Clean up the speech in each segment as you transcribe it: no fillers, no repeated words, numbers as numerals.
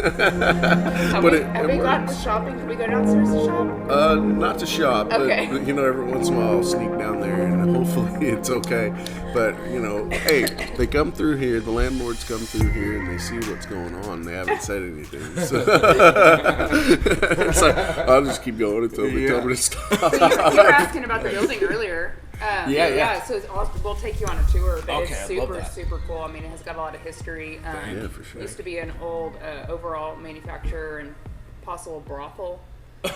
Have we gotten to shopping? Can we go downstairs to shop? Not to shop, okay. but every once in a while I'll sneak down there and hopefully it's okay. But, hey, they come through here, the landlords come through here and they see what's going on. They haven't said anything. So it's like, I'll just keep going until they tell me to stop. So you were asking about the building earlier. Yeah. So it's awesome. We'll take you on a tour, but it's super cool. I mean, it has got a lot of history. For sure. It used to be an old overall manufacturer and possible brothel.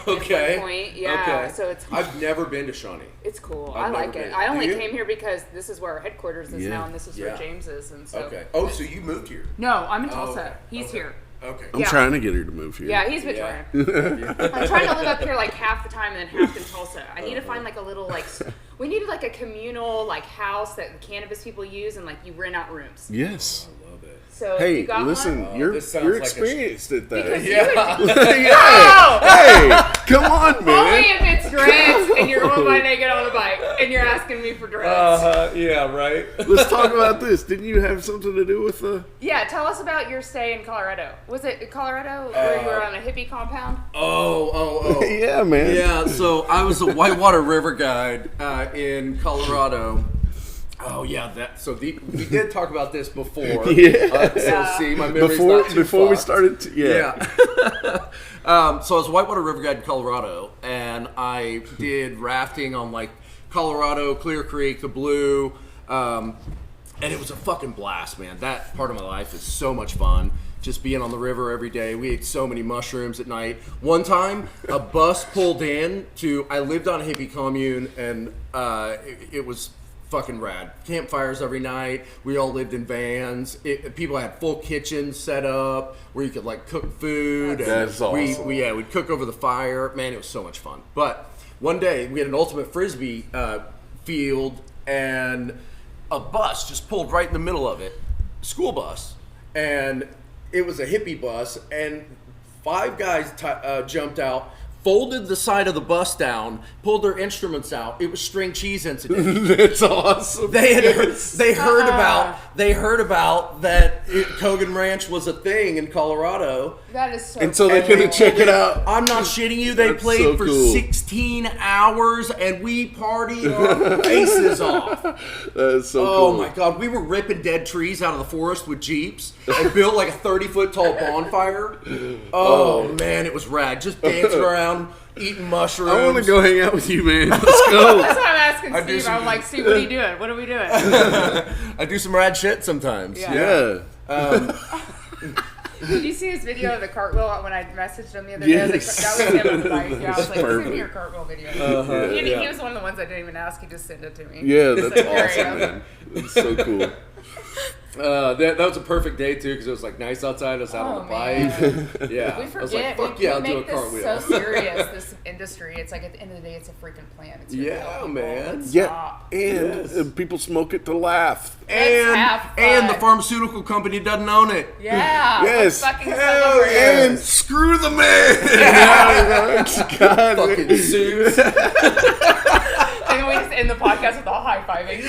Okay. At one point. Yeah. Okay. So it's. I've never been to Shawnee. It's cool. I've I like never it. been. I only came here because this is where our headquarters is now, and this is where Yeah. James is, and so. Okay. Oh, so you moved here? No, I'm in Tulsa. He's here. Okay. I'm trying to get her to move here. Yeah, he's been trying. I'm trying to live up here like half the time and then half in Tulsa. I need to find like a little we needed like a communal house that the cannabis people use and you rent out rooms. Yes. I love it. So Hey, you got listen, one? you're this sounds experienced at that. Yeah. Hey, come on, man. Only if it's dreads and you're going by naked on a bike and you're asking me for dreads. Yeah, right. Let's talk about this. Didn't you have something to do with the... Yeah, tell us about your stay in Colorado. Was it Colorado where you were on a hippie compound? Oh. Yeah, man. Yeah, so I was a whitewater river guide in Colorado. Oh yeah, we did talk about this before. So see, my memory's not too before we fucked. started. So I was a whitewater river guide in Colorado, and I did rafting on Colorado, Clear Creek, the Blue, and it was a fucking blast, man. That part of my life is so much fun. Just being on the river every day. We ate so many mushrooms at night. One time, a bus pulled in I lived on a hippie commune, and it was fucking rad. Campfires every night. We all lived in vans. People had full kitchens set up where you could cook food. That's awesome. We'd cook over the fire. Man, it was so much fun. But one day we had an ultimate frisbee field, and a bus just pulled right in the middle of it. School bus, and it was a hippie bus, and 5 guys jumped out, folded the side of the bus down, pulled their instruments out. It was string cheese incident. That's awesome. They heard about that Kogan Ranch was a thing in Colorado. That is so And so they couldn't check it out. I'm not shitting you. They That's played so for cool. 16 hours, and we partied our faces off. That's so cool. Oh my god, we were ripping dead trees out of the forest with Jeeps and built a 30-foot tall bonfire. Oh man, it was rad. Just dancing around, eating mushrooms. I want to go hang out with you, man. Let's go. That's what I'm asking Steve. I'm like, Steve, what are you doing? What are we doing? I do some rad shit sometimes. Yeah. Did you see his video of the cartwheel when I messaged him the other day? I was like, that was him on the bike. Yeah, I was like, send me your cartwheel video. He was one of the ones I didn't even ask. He just sent it to me. Yeah, that's So, awesome, man. It's so cool. That was a perfect day too because it was nice outside. I was out on the bike. Yeah, We I was forget. fuck we yeah, I'll do a make this cartwell. so serious, this industry. It's at the end of the day, it's a freaking plan. It's here to help people. man. Stop. And people smoke it to laugh. Let's have And the fun. pharmaceutical company doesn't own it. Yeah. Yes. Let's fucking Hell celebrate. And screw the man. God, Fucking suits. And we just end the podcast with all high-fiving.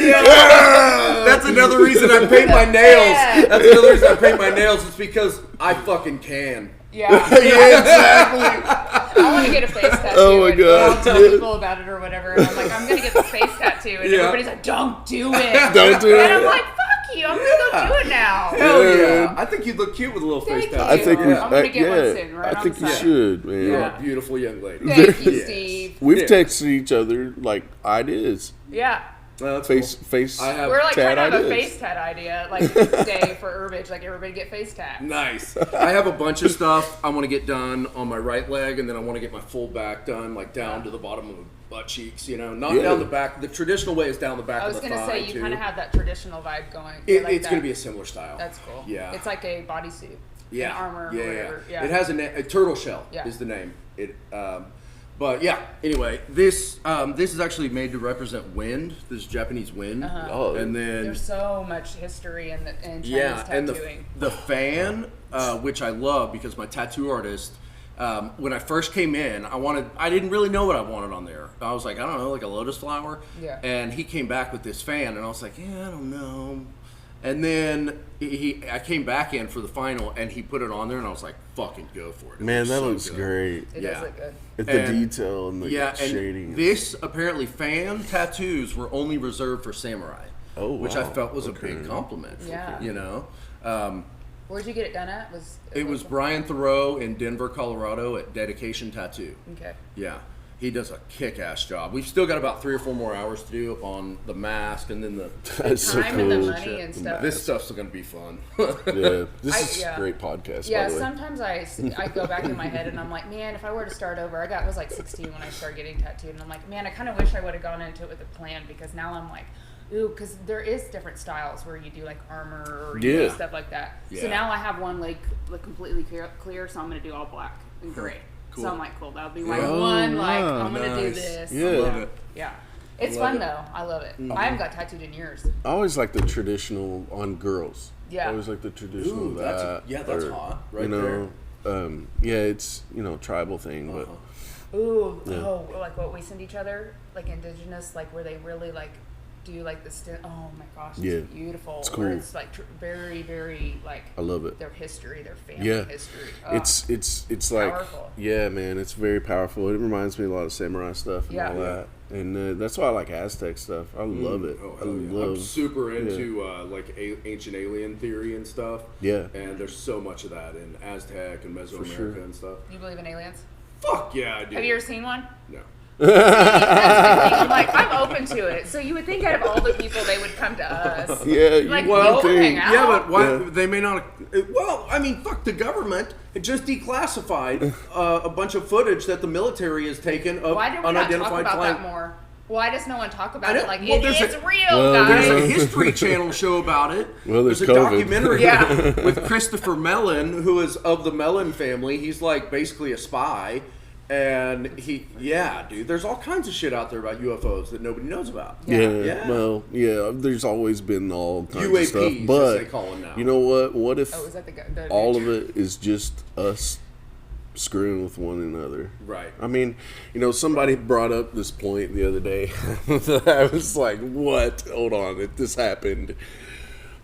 That's another reason I paint my nails. Yeah. That's another reason I paint my nails. It's because I fucking can. Yeah. Yeah, exactly. I want to get a face tattoo. Oh my and God. I'll tell people about it or whatever. And I'm like, I'm going to get this face tattoo. And everybody's like, don't do it. Don't do And it. I'm like, fuck you. I'm going to go do it now. Hell Yeah. yeah. I think you'd look cute with a little face Thank tattoo. I think you. we. I'm gonna get one soon, right I on think the you side. should, man. You're Yeah. a beautiful young lady. Thank you, Yes. Steve. We've Yeah. texted each other ideas, Yeah. That's face I have We're trying tat to have ideas. a face tat idea, day for Herbage, everybody get face tat. nice. I have a bunch of stuff I want to get done on my right leg, and then I want to get my full back done, down to the bottom of the butt cheeks. Not down the back. The traditional way is down the back I of was the going to thigh say, you too. kind of have that traditional vibe going. It's going to be a similar style. That's cool. Yeah. It's like a bodysuit. Yeah. An armor Yeah, or whatever. yeah. It has a turtle shell. Yeah. Is the name. But yeah. Anyway, this is actually made to represent wind. This is Japanese wind. Oh, and then There's so much history in Chinese and tattooing. the fan, which I love because my tattoo artist. When I first came in, I didn't really know what I wanted on there. I was like, I don't know, like a lotus flower. Yeah. And he came back with this fan, and I was like, yeah, I don't know. And then I came back in for the final, and he put it on there, and I was like, "Fucking go for it!" Man, that so looks good. great. It does look good. The detail and the shading. And this apparently fan tattoos were only reserved for samurai. Oh, which I wow. felt was a big compliment. Yeah. You know. Where'd you get it done at? It was Brian Thoreau in Denver, Colorado at Dedication Tattoo. Okay. Yeah. He does a kick-ass job. We've still got about 3 or 4 more hours to do on the mask and then the time and the money and stuff. This stuff's going to be fun. Yeah, this is a great podcast. Yeah, by the way. sometimes I go back in my head and I'm like, man, if I were to start over, I was like 16 when I started getting tattooed, and I'm like, man, I kind of wish I would have gone into it with a plan, because now I'm like, ooh, because there is different styles where you do like armor or you do stuff like that. Yeah. So now I have one leg like completely clear, so I'm gonna do all black and gray. Cool. So I'm like, cool, that'll be my one. Like, I'm gonna do this. Yeah. I love it. Yeah. It's fun though. I love it. I haven't got tattooed in years. I always like the traditional on girls. Yeah. I always like the traditional. Ooh, that's hot. Right there. Yeah, it's tribal thing, but Ooh, like what we send each other, like indigenous, like where they really like do like the oh my gosh, it's beautiful. It's cool. It's like very, very like I love it. Their history, their family history. Oh, It's like powerful. Yeah, man, it's very powerful. It reminds me a lot of samurai stuff and all that, and that's why I like Aztec stuff. I love it. Oh, I hell yeah. love. I'm super into like ancient alien theory and stuff. Yeah. And there's so much of that in Aztec and Mesoamerica and stuff. You believe in aliens? Fuck yeah, I do. Have you ever seen one? No. That's the thing. I'm like, I'm open to it. So you would think out of all the people, they would come to us. Yeah, Like, well, people hang out. Yeah, but why Yeah. they may not? Well, I mean, fuck the government. It just declassified a bunch of footage that the military has taken of Why do we not talk unidentified about flying. that more? Why does no one talk about I it? know. Like, Well, there's it's a- real, well, guys. There's a History Channel show about it. Well, there's a COVID. documentary with Christopher Mellon, who is of the Mellon family. He's like basically a spy. And dude, there's all kinds of shit out there about UFOs that nobody knows about. Yeah. Well, yeah. There's always been all kinds UAPs, of stuff, as but they call them now. you know what? What if Oh, is that the all of it is just us screwing with one another? Right. I mean, somebody brought up this point the other day. I was like, "What? Hold on, if this happened."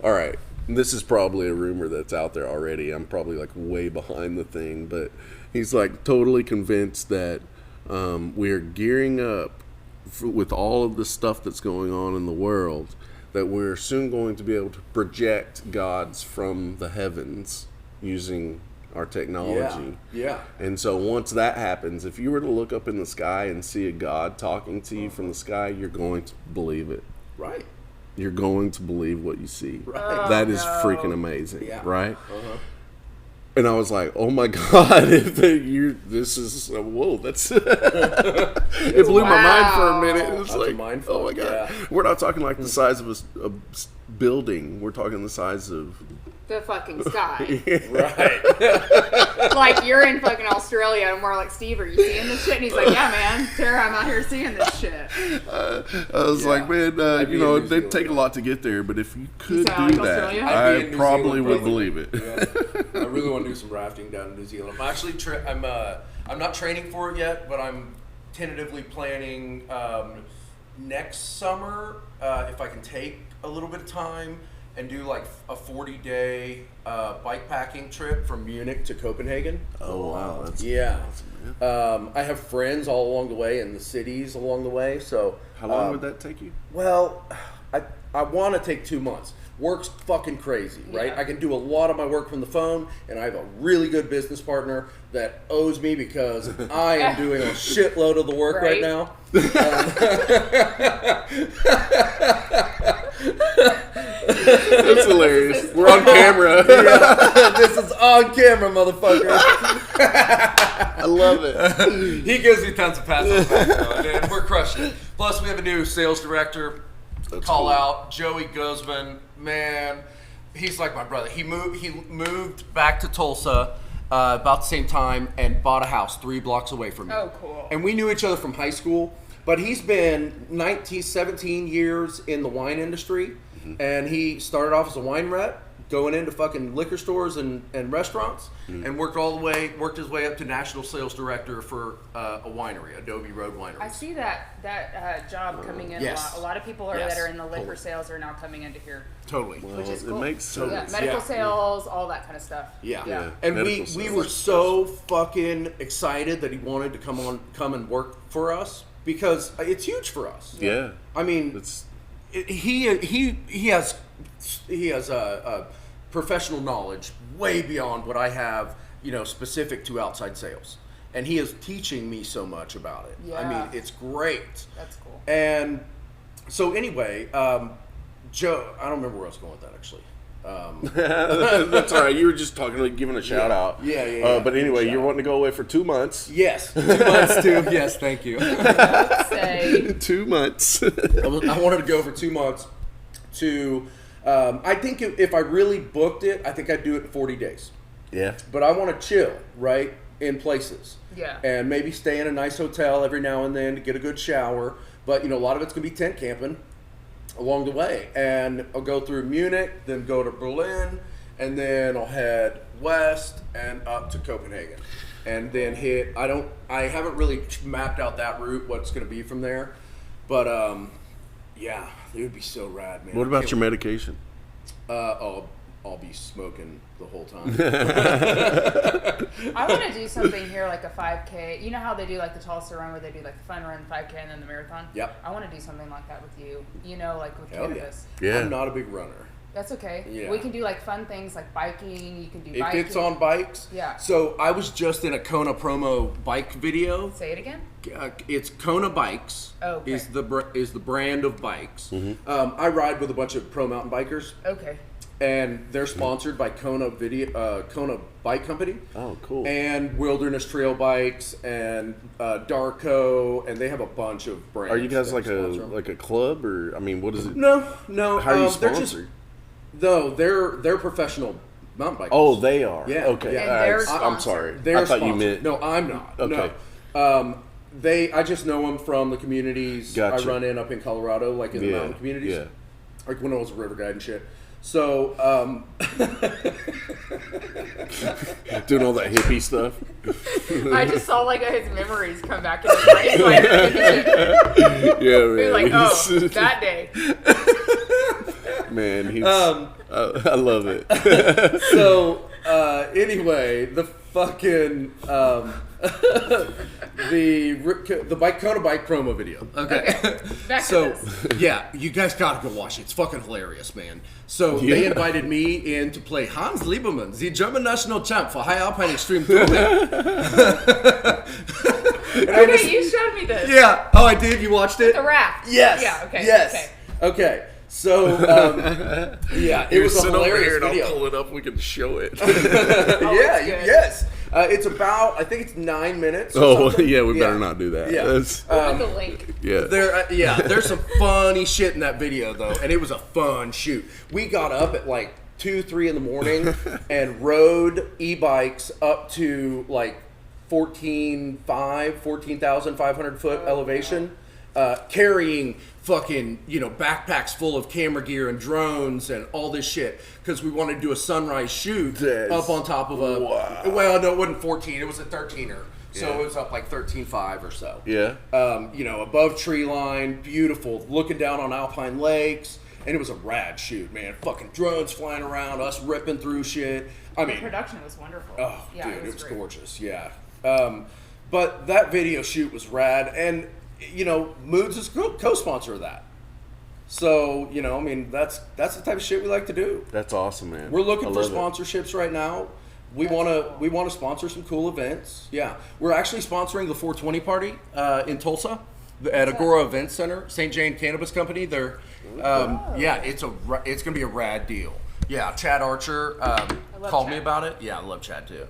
All right, this is probably a rumor that's out there already. I'm probably like way behind the thing, but he's like totally convinced that we're gearing up with all of the stuff that's going on in the world, that we're soon going to be able to project gods from the heavens using our technology. Yeah. And so once that happens, if you were to look up in the sky and see a god talking to you from the sky, you're going to believe it. Right. You're going to believe what you see. Right. That is freaking amazing, Yeah. right? Uh-huh. And I was like, "Oh my god! This is whoa! That's it blew my mind for a minute. It was That's a like, mind oh my fuck, god! yeah. We're not talking like the size of a building. We're talking the size of The fucking sky. Right. Like, you're in fucking Australia, and we're like, Steve, are you seeing this shit? And he's like, yeah, man. Tara, I'm out here seeing this shit. I was like, man, I'd be in New it'd Zealand. take a lot to get there, but if you could sound do like that, Australia? I'd be I in New probably Zealand, would probably. believe it. Yeah. I really want to do some rafting down in New Zealand. I'm actually I'm not training for it yet, but I'm tentatively planning next summer if I can take a little bit of time and do like a 40-day bike packing trip from Munich to Copenhagen. Oh wow, that's Yeah. awesome, man. I have friends all along the way in the cities along the way. So How long would that take you? well, I want to take 2 months. Work's fucking crazy, right? Yeah. I can do a lot of my work from the phone, and I have a really good business partner that owes me because I am doing a shitload of the work right Right. now. That's hilarious. We're on camera. This is on camera, motherfucker. I love it. He gives me tons of pats on the back, though, and we're crushing it. Plus, we have a new sales director. That's Call cool. out Joey Guzman, man. He's like my brother. He moved back to Tulsa about the same time and bought a house 3 blocks away from me. Oh, cool. And we knew each other from high school, but he's been 17 years in the wine industry, and he started off as a wine rep, going into fucking liquor stores and restaurants, and worked his way up to national sales director for a winery, Adobe Road Winery. I see that job coming in Yes. a lot. A lot of people that are in the liquor sales are now coming into here. Totally. Well, Which is cool. It makes sense. Yeah, medical sales, all that kind of stuff. Yeah. And we Medical were sales. so fucking excited that he wanted to come and work for us because it's huge for us. Yeah. I mean, It's he has a professional knowledge way beyond what I have, specific to outside sales. And he is teaching me so much about it. Yeah. I mean, it's great. That's cool. And so anyway, Joe, I don't remember where I was going with that actually. that's all right. You were just talking, like, giving a shout out. Yeah. But anyway, you're wanting to go away for 2 months. Yes, 2 months too. Yes, thank you. Say 2 months. I wanted to go for 2 months to, I think if I really booked it, I think I'd do it in 40 days. Yeah. But I want to chill, right, in places. Yeah. And maybe stay in a nice hotel every now and then to get a good shower. But, a lot of it's going to be tent camping along the way. And I'll go through Munich, then go to Berlin, and then I'll head west and up to Copenhagen. And then I haven't really mapped out that route, what's going to be from there. But, yeah, it would be so rad, man. What about your medication? I'll be smoking the whole time. I want to do something here like a 5K. You know how they do like the Tulsa run where they do like the fun run, 5K, and then the marathon? Yep. I want to do something like that with you. Like with Hell Cannabis. Yeah. I'm not a big runner. That's okay. Yeah. We can do like fun things like biking. You can do If biking. it's on bikes. Yeah. So I was just in a Kona promo bike video. Say it again. It's Kona Bikes. Oh, okay. Is the brand of bikes. I ride with a bunch of pro mountain bikers, Okay. and they're sponsored by Kona Bike Company. Oh, cool. And Wilderness Trail Bikes and Darko, and they have a bunch of brands. Are you guys that like sponsor 'em. a club, or I mean, what is it? No. How are you They're sponsored? they're professional mountain bikers. Oh, they are. Yeah. Okay. And All right. they're I'm sponsored. sorry. They're I thought you sponsored. meant. No, I'm not. Okay. No. I just know them from the communities Gotcha. I run in up in Colorado, like in the Yeah, mountain communities. yeah. Like when I was a river guide and shit. So, Doing all that hippie stuff. I just saw like his memories come back in his brain. Like, Yeah, man. he's like, oh, that day. Man, he's. I love it. so anyway, the fucking the bike Kona bike promo video. Okay. Back So to this. yeah, you guys gotta go watch it. It's fucking hilarious, man. So they Yeah. invited me in to play Hans Liebermann, the German national champ for high alpine extreme touring. Okay, you showed me this. Yeah. Oh, I did. You watched it? The raft. Yes. Yeah, okay. Yes. Okay. So, yeah, it was a Sit over here hilarious and I'll video. pull it up. We can show it. Yeah, it's good. yes. It's about, I think it's 9 minutes. Or Oh, something. yeah. We better not do that. Yeah. That's- Put the link. yeah. There's some funny shit in that video though, and it was a fun shoot. We got up at like 2-3 in the morning and rode e-bikes up to like 14,500 foot elevation, carrying fucking backpacks full of camera gear and drones and all this shit because we wanted to do a sunrise shoot That's- up on top of a. wow. Well, no, it wasn't 14. It was a 13er. So Yeah. it was up like 13.5 or so. Yeah. Above tree line, beautiful, looking down on alpine lakes, and it was a rad shoot, man. Fucking drones flying around, us ripping through shit. I The mean, production was wonderful. oh, Yeah, dude, it was great. gorgeous, yeah. But that video shoot was rad, and Moods is co-sponsor of that. So I mean, that's the type of shit we like to do. That's awesome, man. We're looking I for love it. sponsorships right now. We want to sponsor some cool events. Yeah, we're actually sponsoring the 420 party in Tulsa at Agora Event Center, St. Jane Cannabis Company. They're yeah, it's gonna be a rad deal. Yeah, Chad Archer called me Chad. about it. Yeah, I love Chad too.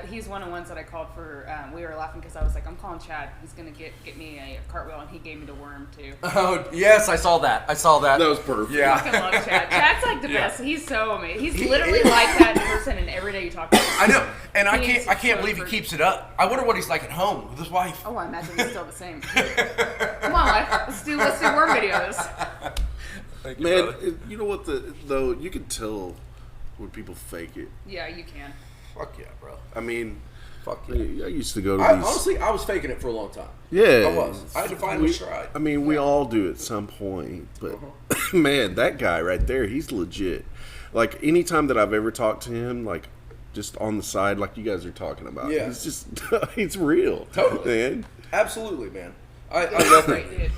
He's one of the ones that I called for. We were laughing because I was like, I'm calling Chad. He's going to get me a cartwheel, and he gave me the worm, too. Oh yes, I saw that. That was perfect. I Yeah. fucking love Chad. Chad's like the best. He's so amazing. He's He literally is. like that in person, and every day you talk to him. I know, and I He is can't so believe he perfect. keeps it up. I wonder what he's like at home with his wife. Oh, I imagine he's still the same. Come on, wife. Let's do worm videos. Thank you, Man, brother. you know what though? You can tell would people fake it? Yeah, you can. Fuck yeah, bro. I mean, Fuck yeah. I used to go to these. Honestly, I was faking it for a long time. Yeah, I was. I had to find a stride. I mean, we all do at some point, but man, that guy right there, he's legit. Like anytime that I've ever talked to him, like just on the side, like you guys are talking about, Yeah. he's just he's real, Totally. man. Absolutely, man. I love that. Great dude.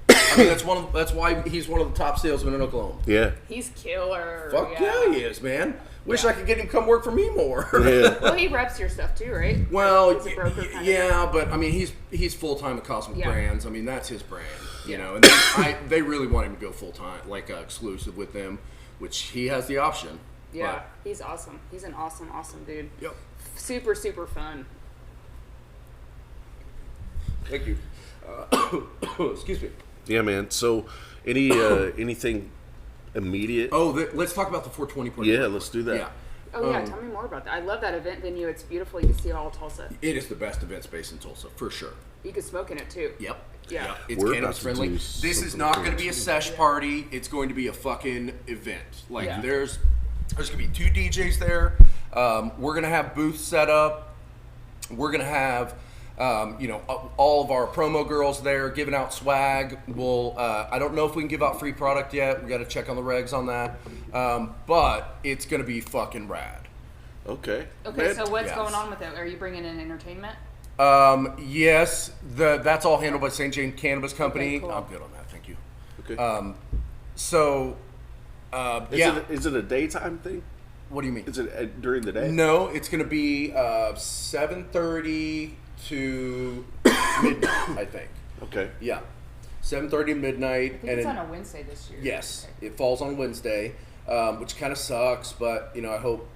I mean, that's why he's one of the top salesmen in Oklahoma. Yeah, He's killer. Fuck yeah, he is, man. Wish I could get him to come work for me more. yeah. Well, he reps your stuff too, right? Well, He's a broker kind of yeah, but I mean, he's full time at Cosmic Yeah. Brands. I mean, that's his brand, you Yeah. know. And they really want him to go full time, like exclusive with them, which he has the option. Yeah, But, he's awesome. He's an awesome dude. yep. Super fun. Thank you. Excuse me. Yeah, man. So, anything immediate? Oh, let's talk about the 420 party. Yeah, let's do that. Yeah. Oh yeah, tell me more about that. I love that event venue. It's beautiful. You can see all of Tulsa. It is the best event space in Tulsa, for sure. You can smoke in it too. Yep. Yeah. Yep. It's We're cannabis about to friendly. do This is something not cool, going to be a too. sesh party. It's going to be a fucking event. Like Yeah. there's going to be 2 DJs there. We're going to have booths set up. We're going to have all of our promo girls there giving out swag. We'll I don't know if we can give out free product yet. We got to check on the regs on that. But it's going to be fucking rad. Okay. Okay, Man, so what's yes. going on with it? Are you bringing in entertainment? Yes, that's all handled by St. Jane Cannabis Company. cool. I'm good on that. Thank you. Okay. So, Is it a daytime thing? what do you mean? Is it during the day? No, it's going to be 7:30 to midnight, I think. Okay. Yeah, 7:30 to midnight. I think it's on a Wednesday this year. Yes, Okay. it falls on Wednesday, which kind of sucks, but I hope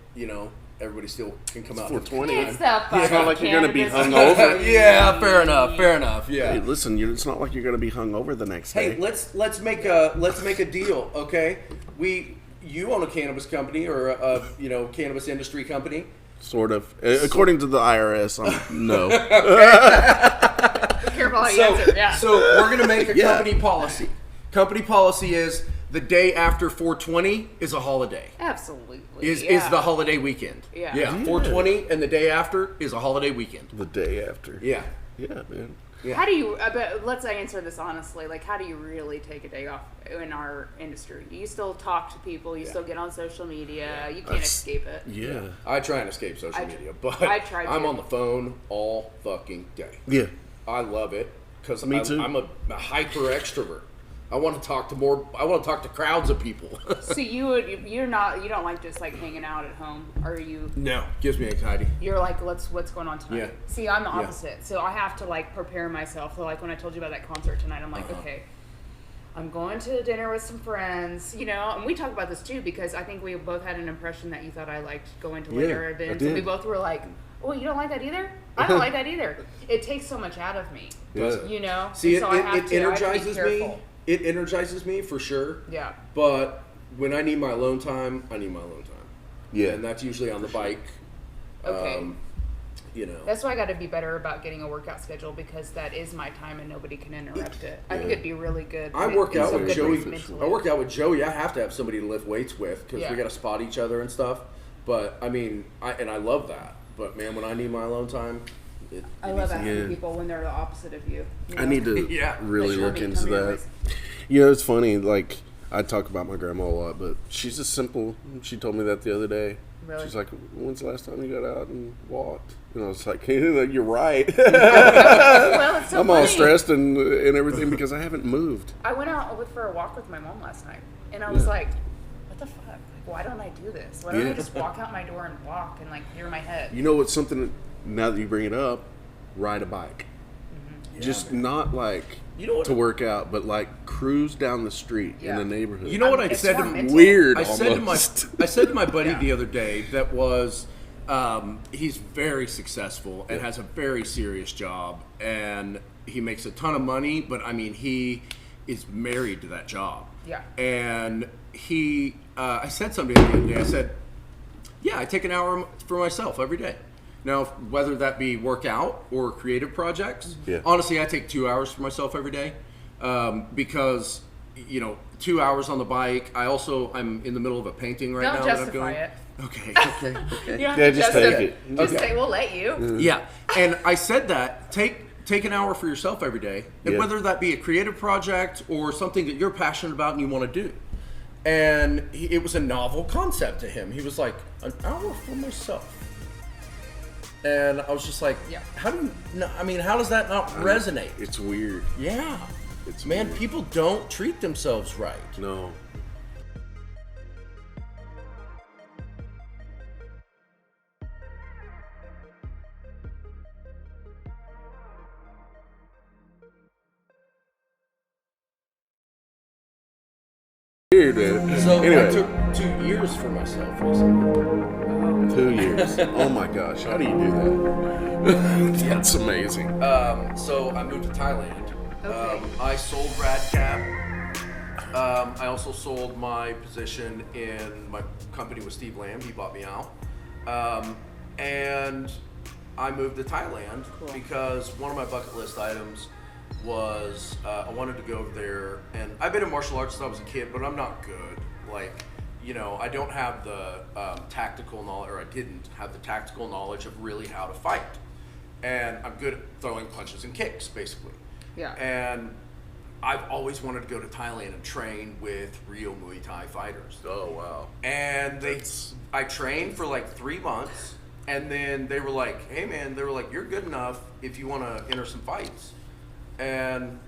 everybody still can come out. 420. It's the fucking It's not like you're gonna be cannabis hungover. Yeah, fair enough. Yeah. Hey, listen, it's not like you're going to be hungover the next Hey, day. let's make a deal, okay? You own a cannabis company or a cannabis industry company. Sort of. According to the IRS, no. Be careful how you answer. Yeah. So we're gonna make a Yeah. company policy. Company policy is the day after 420 is a holiday. Absolutely. Is yeah. the holiday weekend? Yeah. Yeah. 420 and the day after is a holiday weekend. The day after. Yeah. Yeah, man. How do you? But let's answer this honestly. Like, how do you really take a day off in our industry? You still talk to people. You still get on social media. You can't escape it. Yeah. I try and escape social I- media, but I try I'm to. on the phone all fucking day. Yeah. I love it because Me too. I'm a hyper extrovert. I want to talk to crowds of people. So you don't like just like hanging out at home, or you? No, gives me anxiety. You're like, what's going on tonight? Yeah. See, I'm the opposite. So I have to like prepare myself. So like when I told you about that concert tonight, I'm like, okay, I'm going to dinner with some friends, and we talk about this too because I think we both had an impression that you thought I liked going to later I events, did. and we both were like, oh, you don't like that either? I don't like that either. It takes so much out of me, Yeah. See, And so I have it to energizes be me. careful. It energizes me for sure. Yeah. But when I need my alone time, I need my alone time. Yeah. And that's usually on the bike. Okay. That's That's why I got to be better about getting a workout schedule because that is my time and nobody can interrupt it. I think it'd be really good. I and work it's out so with good Joey. mentally. I work out with Joey. I have to have somebody to lift weights with because Yeah. we got to spot each other and stuff. But I mean, I love that. But man, when I need my alone time, I love asking Yeah. people when they're the opposite of you. I need to Yeah. really Like, look tell me, into tell me your that. ways. It's funny. Like, I talk about my grandma a lot, but she's just simple. She told me that the other day. Really? She's like, when's the last time you got out and walked? And I was like, you're right. Well, it's so I'm all funny. stressed and everything because I haven't moved. I went out for a walk with my mom last night, and I was Yeah. like, what the fuck? Like, why don't I do this? Why don't I Yeah. just walk out my door and walk and, like, clear my head? You know what's something, now that you bring it up, ride a bike. Just not like You know what- to work out, but like cruise down the street in Yeah. the neighborhood. You know what I It's said more to mental. Weird I said almost. to my buddy Yeah. the other day that was he's very successful and has a very serious job and he makes a ton of money, but I mean he is married to that job. Yeah. And he I said something the other day. I said, yeah, I take an hour for myself every day. Now, whether that be workout or creative projects, Yeah. honestly, I take 2 hours for myself every day because, 2 hours on the bike. I'm in the middle of a painting right Don't now that I'm justify doing. it. Okay. You don't have Yeah, to just take it. Just Okay. say, we'll let you. Yeah, and I said that take an hour for yourself every day, and Yeah. whether that be a creative project or something that you're passionate about and you want to do. And it was a novel concept to him. He was like, an hour for myself. And I was just like, Yeah. how does that not resonate? It's weird. Yeah. It's Man, weird. people don't treat themselves right. No. Weird, man. So Anyway. I took 2 years for myself recently. 2 years. Oh my gosh, how do you do that? That's amazing. So I moved to Thailand. Okay. I sold RadCap. I also sold my position in my company with Steve Lamb. He bought me out. And I moved to Thailand because one of my bucket list items was I wanted to go over there. And I've been in martial arts since I was a kid, but I'm not good. Like, you know, I don't have the tactical knowledge, or I didn't have the tactical knowledge of really how to fight. And I'm good at throwing punches and kicks, basically. Yeah. And I've always wanted to go to Thailand and train with real Muay Thai fighters. Oh wow. And I trained for like 3 months, and then they were like, "Hey man," they were like, "You're good enough if you want to enter some fights." And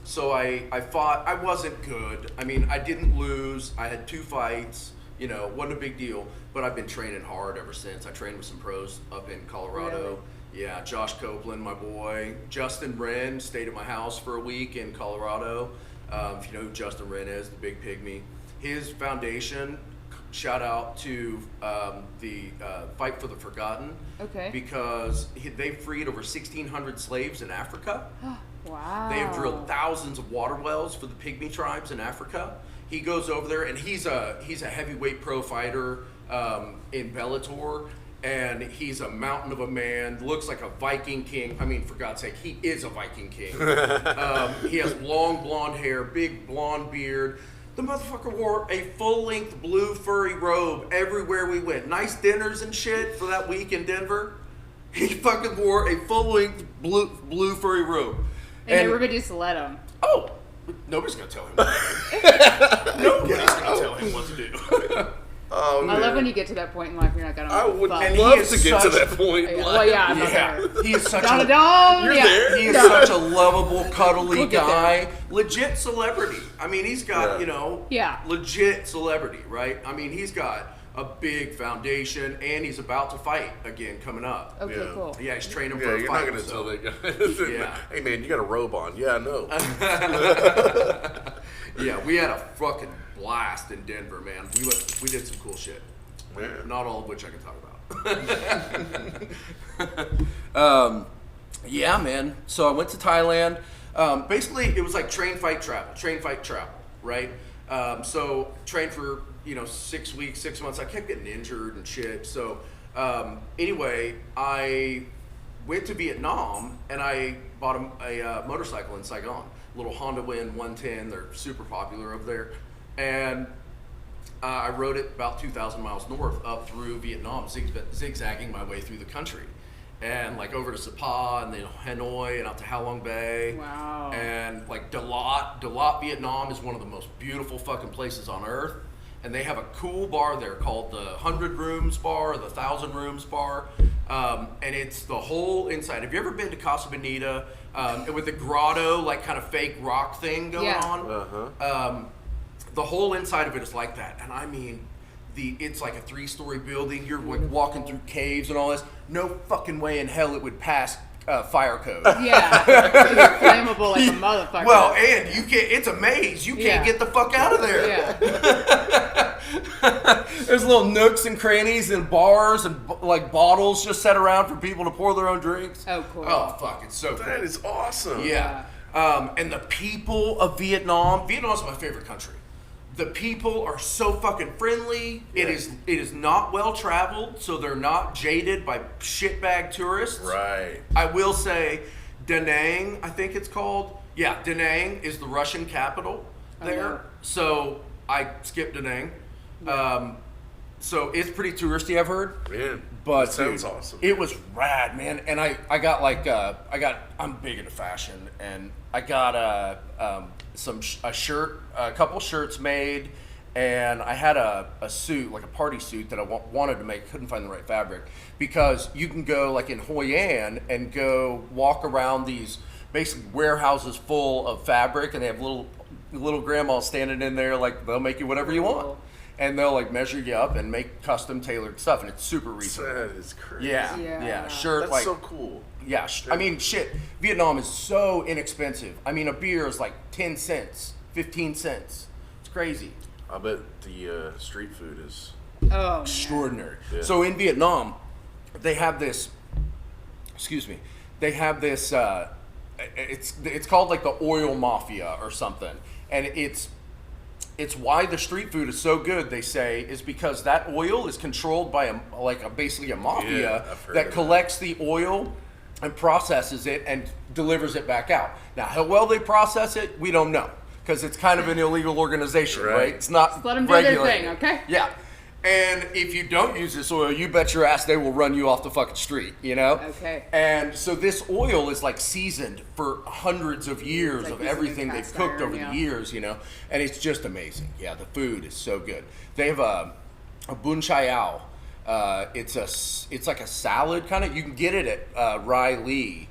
so I fought. I wasn't good. I mean, I didn't lose. I had 2 fights. You know, wasn't a big deal. But I've been training hard ever since. I trained with some pros up in Colorado. Really? Yeah, Josh Copeland, my boy. Justin Wren stayed at my house for a week in Colorado. If you know who Justin Wren is, the big pygmy. His foundation, shout out to the Fight for the Forgotten. Okay. Because they freed over 1,600 slaves in Africa. Wow. They have drilled thousands of water wells for the pygmy tribes in Africa. He goes over there, and he's a heavyweight pro fighter in Bellator. And he's a mountain of a man, looks like a Viking king. I mean, for God's sake, he is a Viking king. He has long blonde hair, big blonde beard. The motherfucker wore a full-length blue furry robe everywhere we went. Nice dinners and shit for that week in Denver. He fucking wore a full-length blue furry robe. And everybody used to let him. Oh, nobody's gonna tell him what to do. Nobody's gonna tell him what to do. Oh, I love when you get to that point in life you're not gonna. I would fuck. And love he is to get to such- that point. Yeah, well, yeah, I'm not Yeah, there. he is such Don't, a don't, yeah. there? he is No. such a lovable, cuddly We'll get guy. Legit celebrity. I mean, he's got, Yeah. you know, Yeah. legit celebrity, right? I mean, he's got a big foundation, and he's about to fight again coming up. Okay, Yeah. cool. Yeah, he's training Yeah, for a you're fight. not gonna so- tell that guy. Yeah. Hey man, you got a robe on. Yeah, I know. Yeah, we had a fucking blast in Denver, man. We did some cool shit. Man. Not all of which I can talk about. Yeah, man. So I went to Thailand. Basically, it was like train, fight, travel, right? So trained for 6 weeks, 6 months. I kept getting injured and shit. So anyway, I went to Vietnam and I bought a motorcycle in Saigon, little Honda Win 110. They're super popular over there, and I rode it about 2,000 miles north up through Vietnam, zigzagging my way through the country. And like over to Sapa and then Hanoi and out to Ha Long Bay. Wow. And like Dalat, Vietnam is one of the most beautiful fucking places on earth. And they have a cool bar there called the 100 Rooms Bar or the 1,000 Rooms Bar. And it's the whole inside. Have you ever been to Casa Bonita with the grotto, like kind of fake rock thing going Yeah. on? Uh-huh. The whole inside of it is like that, and I mean, it's like a 3-story building. You're like walking through caves and all this. No fucking way in hell it would pass fire code. Yeah. It's flammable like a motherfucker. Well, and you can't. It's a maze. You can't Yeah. get the fuck out of there. Yeah. There's little nooks and crannies and bars and like bottles just set around for people to pour their own drinks. Oh, cool. Oh fuck, it's so cool. That is awesome. Yeah. And the people of Vietnam is my favorite country. The people are so fucking friendly. Yeah. It is not well traveled, so they're not jaded by shitbag tourists. Right. I will say, Da Nang, I think it's called. Yeah, Da Nang is the Russian capital there. yeah. So I skipped Da Nang. So it's pretty touristy, I've heard. Man, But that sounds dude, awesome. It was rad, man. And I got like I'm big into fashion, and I got a shirt, a couple shirts made, and I had a suit, like a party suit that I wanted to make, couldn't find the right fabric, because you can go like in Hoi An and go walk around these basically warehouses full of fabric, and they have little grandmas standing in there, like they'll make you whatever you want. And they'll like measure you up and make custom tailored stuff, and it's super reasonable. That is crazy. Yeah. Shirt, That's like, so cool. yeah. I mean, shit. Vietnam is so inexpensive. I mean, a beer is like 10 cents, 15 cents. It's crazy. I bet the street food is Oh, Extraordinary. Yeah. So in Vietnam, they have this. Excuse me. They have this. It's called like the oil mafia or something, and it's why the street food is so good, they say, is because that oil is controlled by basically a mafia I've heard that of collects the oil and processes it and delivers it back out. Now, how well they process it, we don't know, because it's kind of an illegal organization, right? It's not Just let them do their regulated. thing, okay? Yeah. And if you don't use this oil, you bet your ass they will run you off the fucking street, you know? Okay. And so this oil is like seasoned for hundreds of years like of using everything they've cast cooked iron, over yeah. the years, you know? And it's just amazing. Yeah, the food is so good. They have a bun chai ao. It's like a salad kind of. You can get it at Rai Lee.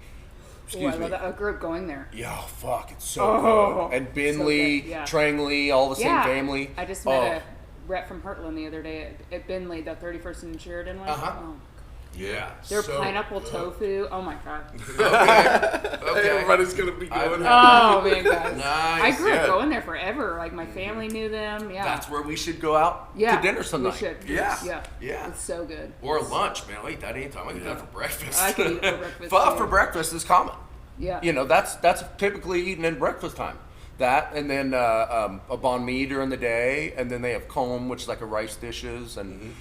Excuse I me. love that. I grew up going there. Yeah, fuck, it's so Oh, good. And Bin so Lee, good, yeah. Trang Lee, all the same Yeah. family. I just met a rep from Heartland the other day at Binley, the 31st and Sheridan one. Uh-huh. Oh, Yeah. their so pineapple good. tofu. Oh my god. Okay. Everybody's gonna be going. Oh man, guys. Nice, I grew up yeah. going there forever. Like my family knew them. Yeah. That's where we should go out yeah. to dinner some we night. should. Yeah. Yeah. Yeah. It's so good. Or lunch, man. I'll eat that anytime. I can eat that for breakfast. I can eat it for breakfast, Pho too. for breakfast is common. Yeah. You know, that's typically eaten in breakfast time. That, and then a banh mi during the day, and then they have com, which is like a rice dishes. And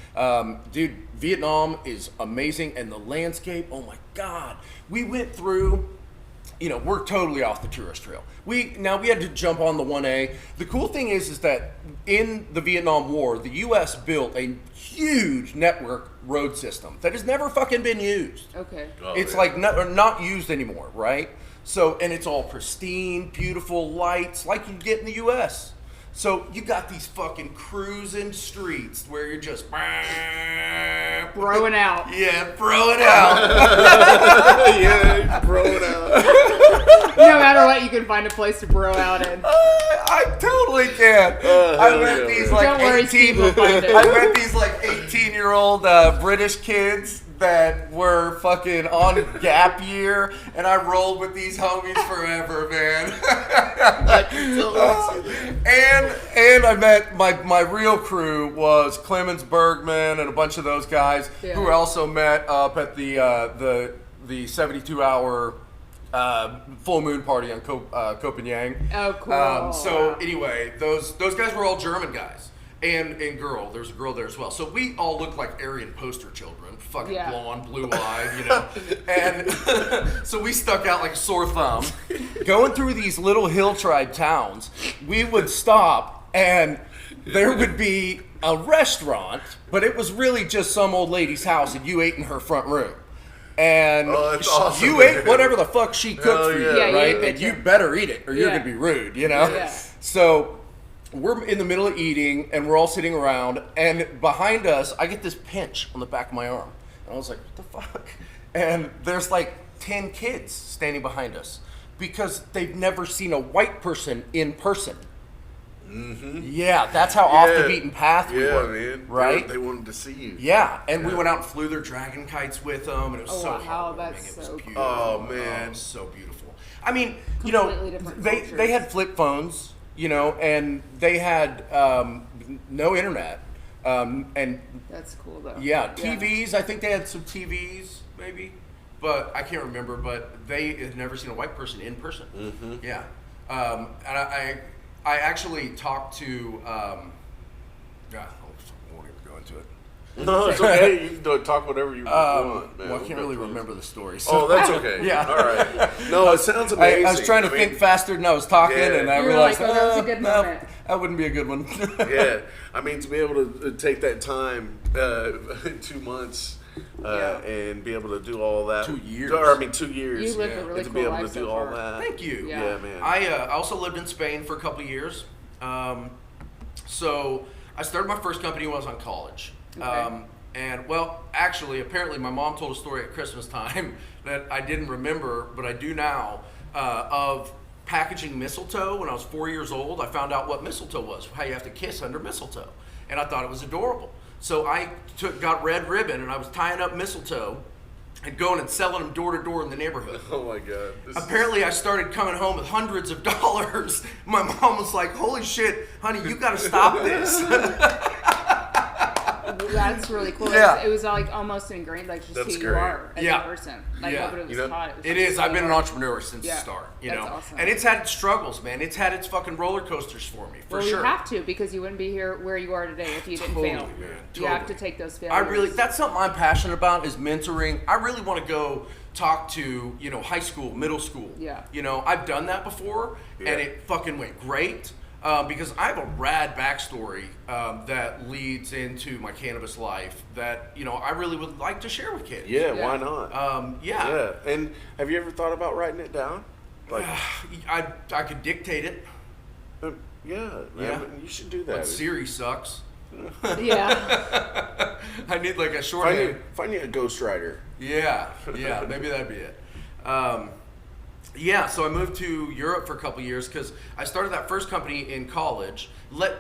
dude, Vietnam is amazing, and the landscape. Oh my God, we went through. You know, we're totally off the tourist trail. We had to jump on the 1A. The cool thing is that in the Vietnam War, the U.S. built a huge network road system that has never fucking been used. Okay. Oh, It's yeah. like not used anymore, right? So, and it's all pristine, beautiful lights like you get in the U.S. So you got these fucking cruising streets where you're just Throwing out. yeah, throwing out. Yeah, throw it out. No matter what, you can find a place to bro out in. I totally can. I hell met yeah, these man. like Don't worry, 18. Steve will find it. I met these like 18-year-old British kids that were fucking on gap year, and I rolled with these homies forever, man. And I met my real crew was Clemens Bergman and a bunch of those guys Yeah. who I also met up at the 72-hour full moon party on Copenhagen. Oh, cool. So anyway, those guys were all German guys. And girl, there's a girl there as well. So we all look like Aryan poster children, fucking Yeah. blonde, blue-eyed, you know. And so we stuck out like a sore thumb. Going through these little hill tribe towns, we would stop and there would be a restaurant, but it was really just some old lady's house and you ate in her front room. And Oh, that's awesome, you ate man. whatever the fuck she cooked Hell for yeah. you, Yeah, you right? ate And you bitchin'. better eat it or you're Yeah. gonna be rude, you know? Yeah. So we're in the middle of eating and we're all sitting around, and behind us I get this pinch on the back of my arm. And I was like, what the fuck? And there's like 10 kids standing behind us because they've never seen a white person in person. Mm-hmm. Yeah, that's how off the beaten path we Yeah, were, man. right? They wanted to see you. Yeah, and we went out and flew their dragon kites with them, and it was Oh, so wow, heartwarming. that's It was so beautiful. Oh, man. it was so beautiful. I mean, you Completely know, different they cultures. had flip phones, you know, and they had no internet, and That's cool though. yeah, TVs. I think they had some TVs, maybe, but I can't remember. But they had never seen a white person in person. Mm-hmm. Yeah, and I actually talked to. I won't even go into it. No, it's okay. You can talk whatever you want, man. Well, I can't really remember the story. So. Oh, that's okay. Yeah. All right. No, it sounds amazing. I was trying to think faster than I was talking, Yeah. and I You were realized like, oh, that was a good moment. That wouldn't be a good one. Yeah, I mean, to be able to take that time, 2 months, and be able to do all that. 2 years. 2 years. You lived a really and to cool be able life to do so all far. that. Thank you. Yeah. Man. I also lived in Spain for a couple of years. So I started my first company when I was on college. Okay. And well, actually, apparently my mom told a story at Christmas time that I didn't remember, but I do now, of packaging mistletoe. When I was 4 years old, I found out what mistletoe was, how you have to kiss under mistletoe. And I thought it was adorable. So I got red ribbon and I was tying up mistletoe and going and selling them door to door in the neighborhood. Oh my God. Apparently, I started coming home with hundreds of dollars. My mom was like, "Holy shit, honey, you got to stop this." That's really cool. Yeah. It was like almost ingrained, like just That's who great. you are as Yeah. a person. Like Yeah. nobody was You know, taught. It just is. who I've been you an are. entrepreneur since Yeah. the start, That's know. awesome. And it's had its struggles, man. It's had its fucking roller coasters for me, for Well, sure. you have to, because you wouldn't be here where you are today if you didn't Totally, fail. man. You have to Totally. take those failures. that's something I'm passionate about is mentoring. I really want to go talk to, high school, middle school. Yeah. I've done that before Yeah. and it fucking went great. Because I have a rad backstory that leads into my cannabis life that, I really would like to share with kids. Yeah, Yeah. why not? Yeah. And have you ever thought about writing it down? Like, I could dictate it, yeah, man, Yeah. you should do that. but Siri sucks. Yeah. I need like a shorthand. Find you a ghostwriter. Yeah, maybe that'd be it. So I moved to Europe for a couple years because I started that first company in college.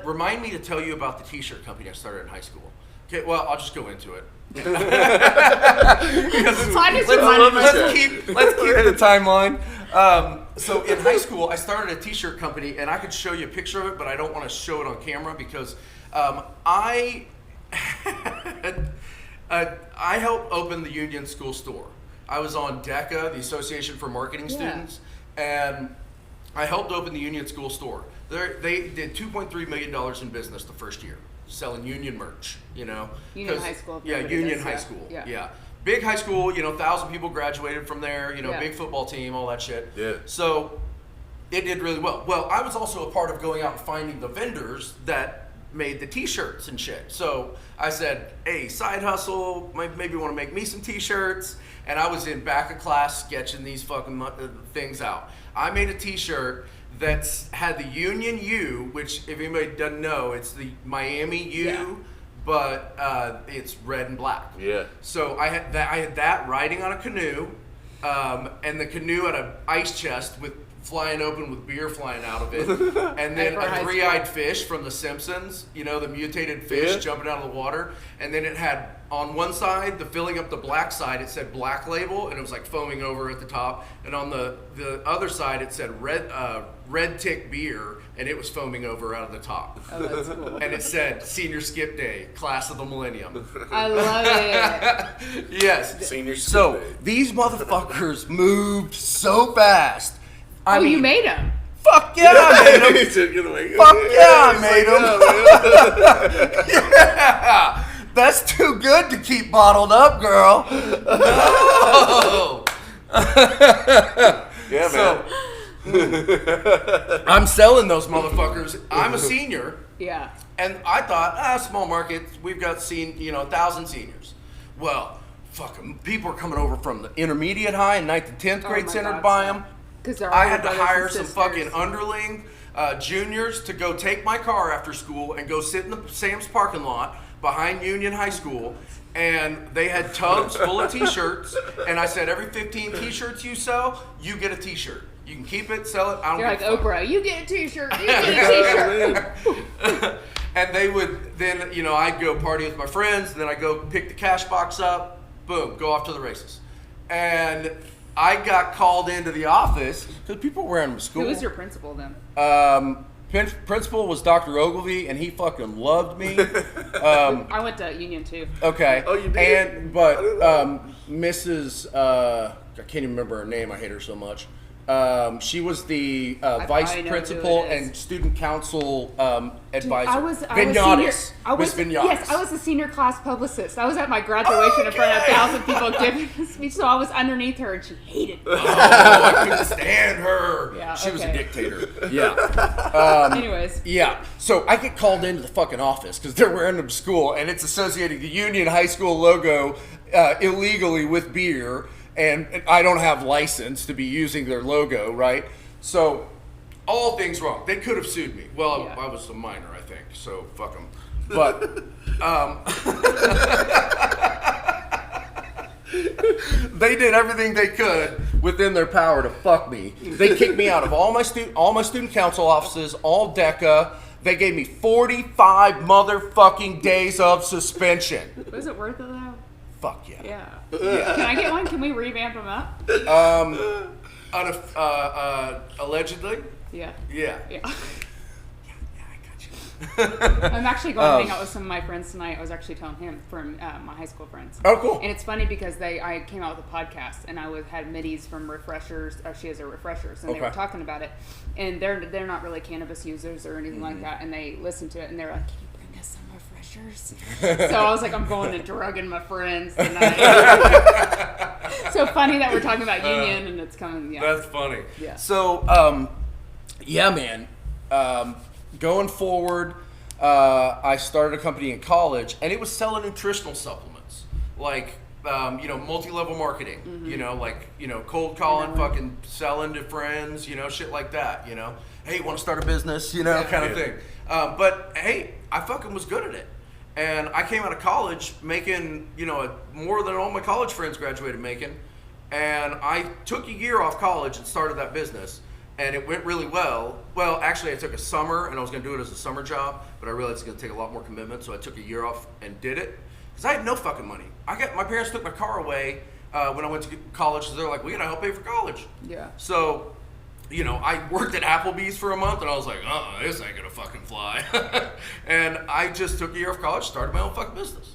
Remind me to tell you about the t-shirt company I started in high school. Okay, well, I'll just go into it. Because Fine, it's let's keep the timeline. So in high school, I started a t-shirt company, and I could show you a picture of it, but I don't want to show it on camera because I helped open the Union School store. I was on DECA, the Association for Marketing Students, and I helped open the Union School store. They did $2.3 million in business the first year, selling Union merch, Union High School. Yeah, Union High School. Yeah. Big high school, 1,000 people graduated from there, big football team, all that shit. Yeah. So it did really well. Well, I was also a part of going out and finding the vendors that made the t-shirts and shit. So I said, hey, side hustle, maybe want to make me some t-shirts. And I was in back of class sketching these fucking things out. I made a t-shirt that had the Union U, which if anybody doesn't know, it's the Miami U, but it's red and black. Yeah. So I had that riding on a canoe, and the canoe had an ice chest with flying open with beer flying out of it, and then a three-eyed fish from The Simpsons, the mutated fish jumping out of the water, and then it had on one side, the filling up the black side, it said Black Label, and it was like foaming over at the top, and on the other side it said Red Tick Beer, and it was foaming over out of the top. Oh, that's cool. And it said Senior Skip Day, Class of the Millennium. I love it. Yes. Senior Skip So Day. these motherfuckers moved so fast. I mean, You made them. Fuck yeah, I made them. Fuck yeah, I made them. Yeah. That's too good to keep bottled up, girl. No. Yeah, man. I'm selling those motherfuckers. I'm a senior. Yeah. And I thought, small market, we've got 1,000 seniors. Well, fucking people are coming over from the intermediate high and 9th and 10th grade my center to God, buy so- them. 'Cause they're I all had to brothers hire and some sisters. fucking underling juniors to go take my car after school and go sit in the Sam's parking lot behind Union High School. And they had tubs full of t-shirts. And I said, every 15 t-shirts you sell, you get a t-shirt. You can keep it, sell it. I don't You're like give a fuck. Oprah. You get a t-shirt. You get a t-shirt. And they would then, I'd go party with my friends, and then I'd go pick the cash box up, boom, go off to the races. And I got called into the office because people were wearing them to school. Who was your principal then? Principal was Dr. Ogilvy, and he fucking loved me. I went to Union too. Okay. Oh, you did? But Mrs. I can't even remember her name. I hate her so much. She was the I vice know who principal it is. and student council advisor. I was Vinyatis. Miss Vinyatis. Yes, I was the senior class publicist. I was at my graduation in front of 1,000 people giving a speech, so I was underneath her, and she hated me. Oh, I couldn't stand her. Yeah, she was a okay. dictator. Yeah. Anyways. Yeah. So I get called into the fucking office because they're wearing them to school, and it's associating the Union High School logo illegally with beer. And I don't have license to be using their logo, right? So, all things wrong. They could have sued me. Well, Yeah. I was a minor, I think, so fuck them. But, they did everything they could within their power to fuck me. They kicked me out of all my student council offices, all DECA. They gave me 45 motherfucking days of suspension. Was it worth it though? Fuck yeah. Yeah. Can I get one? Can we revamp them up? Allegedly? Yeah. Yeah. Yeah. I got you. I'm actually going to hang out with some of my friends tonight. I was actually telling him from my high school friends. Oh, cool. And it's funny because I came out with a podcast and I had middies from Refreshers. She has a Refreshers, and they were Okay. talking about it. And they're not really cannabis users or anything like that. And they listened to it and they're like, "Can you bring us some Refreshers?" So I was like, I'm going to drugging my friends tonight. So funny that we're talking about union and it's coming. Yeah. That's funny. Yeah. So, yeah, man. Going forward, I started a company in college, and it was selling nutritional supplements, like multi-level marketing. Mm-hmm. Cold calling, fucking selling to friends, shit like that. Hey, want to start a business? Kind of thing. But hey, I fucking was good at it, and I came out of college making more than all my college friends graduated making, and I took a year off college and started that business. And it went really well. Well, actually, I took a summer, and I was going to do it as a summer job, but I realized it's going to take a lot more commitment, so I took a year off and did it. Because I had no fucking money. My parents took my car away when I went to college, so they're like, we got to help pay for college. Yeah. So, I worked at Applebee's for a month, and I was like, this ain't going to fucking fly. And I just took a year off college, started my own fucking business.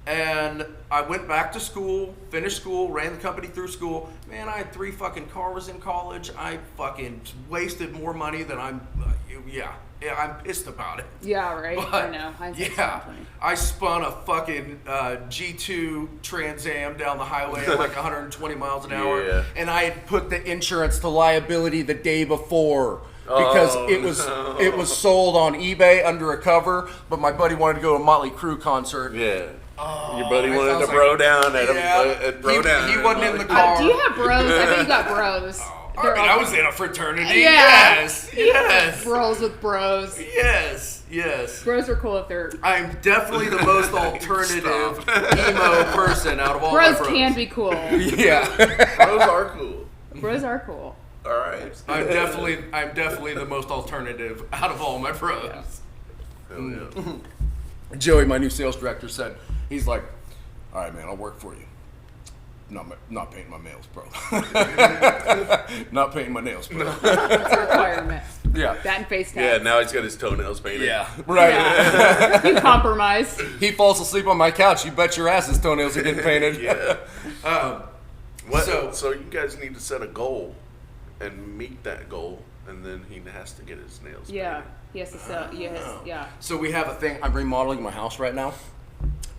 And I went back to school, finished school, ran the company through school. Man, I had 3 fucking cars in college. I fucking wasted more money than I'm pissed about it. Yeah, right. But, I know. I spun a fucking G2 Trans Am down the highway at like 120 miles an hour. Yeah. And I had put the insurance to liability the day before. Because it was sold on eBay under a cover, but my buddy wanted to go to a Motley Crue concert. Yeah. Your buddy wanted to bro down at bro down. He wasn't in the car. Do you have bros? I bet you got bros. I was in a fraternity. Yeah. Yes. Bros with bros. Yes. Bros are cool if they're. I'm definitely the most alternative emo person out of all Bros my bros. can be cool. Yeah. Bros are cool. Bros are cool. All right. I'm definitely the most alternative out of all my bros. Hell yeah. Joey, my new sales director, said, he's like, all right, man, I'll work for you. Not painting my nails, bro. Not painting my nails, bro. It's a requirement. Yeah. That and face Yeah, tats. now he's got his toenails painted. Yeah, right. Yeah. You compromise. He falls asleep on my couch. You bet your ass his toenails are getting painted. Yeah. So you guys need to set a goal and meet that goal, and then he has to get his nails Yeah. painted. He has to sell. Yeah. So we have a thing. I'm remodeling my house right now,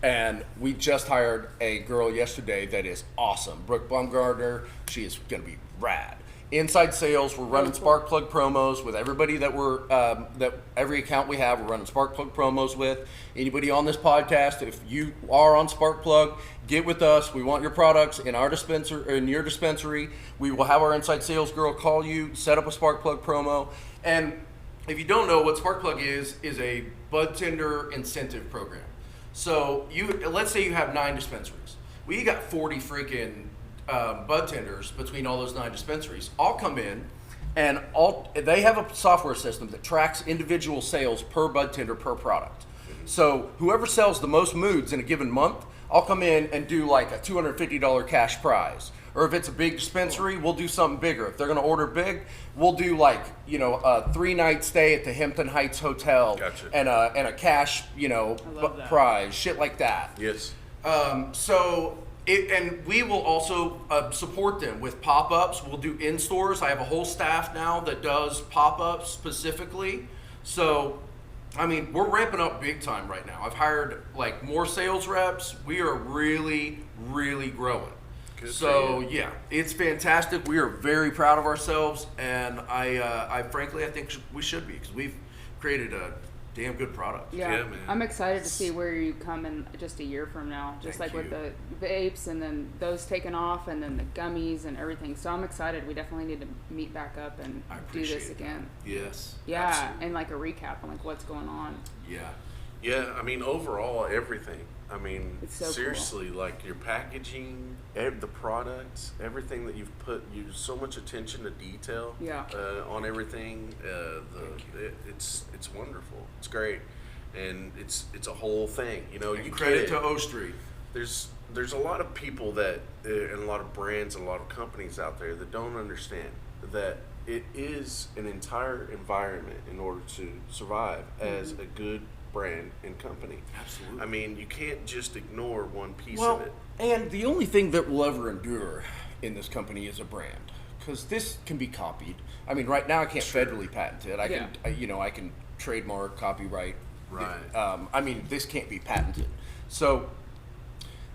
and we just hired a girl yesterday that is awesome, Brooke Baumgartner. She is gonna be rad. Inside sales, we're running spark plug promos with everybody that every account we have, we're running spark plug promos with. Anybody on this podcast, if you are on spark plug, get with us. We want your products in our in your dispensary. We will have our inside sales girl call you, set up a spark plug promo. And if you don't know what spark plug is a bud tender incentive program. So let's say you have 9 dispensaries. Well, you got 40 freaking bud tenders between all those 9 dispensaries. All come in, and they have a software system that tracks individual sales per bud tender per product. So whoever sells the most moods in a given month, I'll come in and do like a $250 cash prize. Or if it's a big dispensary, we'll do something bigger. If they're going to order big, we'll do like, a 3-night stay at the Hampton Heights Hotel. Gotcha. And a cash, love that. prize, shit like that. Yes. So And we will also support them with pop-ups. We'll do in-stores. I have a whole staff now that does pop-ups specifically. So, I mean, we're ramping up big time right now. I've hired like more sales reps. We are really, really growing. Good So yeah, it's fantastic. We are very proud of ourselves, and I frankly, I think we should be, because we've created a damn good product. Yeah, Yeah, man. I'm excited to see where you come in just a year from now. Just Thank like with you. the vapes and then those taken off and then the gummies and everything. So I'm excited. We definitely need to meet back up and I do appreciate this again. Yes. Yeah, absolutely. and like a recap on like what's going on. Yeah. Yeah, I mean, overall, everything. I mean, It's so cool. seriously, like your packaging, the products, everything that you've put, so much attention to detail Yeah. on everything. It's wonderful. It's great, and it's a whole thing. You know, And you credit get to it. O Street. There's a lot of people that and a lot of brands and a lot of companies out there that don't understand that it is an entire environment in order to survive as a good brand and company. Absolutely. I mean, you can't just ignore one piece Well, of it. and the only thing that will ever endure in this company is a brand, because this can be copied. I mean, right now I can't federally patent it. I Yeah. can, I can trademark, copyright. Right. I mean, this can't be patented. So,